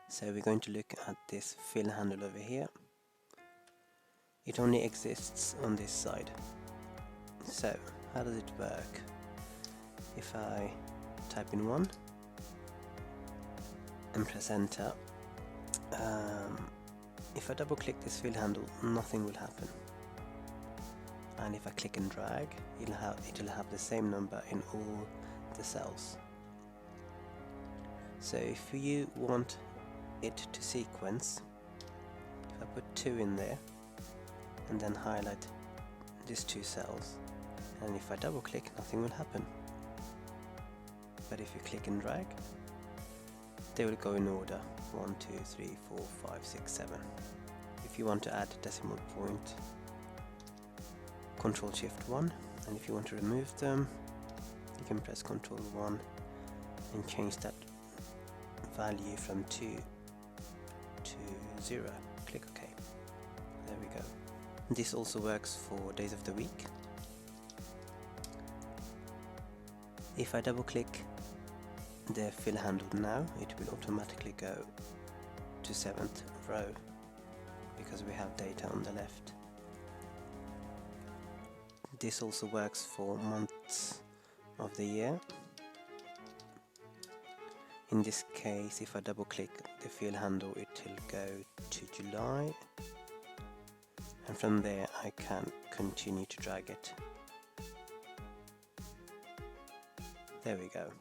So we're going to look at this fill handle over here. It only exists on this side. So how does it work? If I type in 1 and press enter, if I double click this fill handle, nothing will happen. And if I click and drag, it'll have the same number in all the cells. So if you want it to sequence, if I put 2 in there and then highlight these 2 cells, and if I double click, nothing will happen. But if you click and drag, they will go in order 1, 2, 3, 4, 5, 6, 7. If you want to add a decimal point, Ctrl Shift 1, and if you want to remove them, you can press Ctrl 1 and change that value from 2 to 0. Click OK. There we go. This also works for days of the week. If I double click the fill handle now, it will automatically go to 7th row because we have data on the left. This also works for months of the year. In this case, if I double click the fill handle, it will go to July, and from there I can continue to drag it. There we go.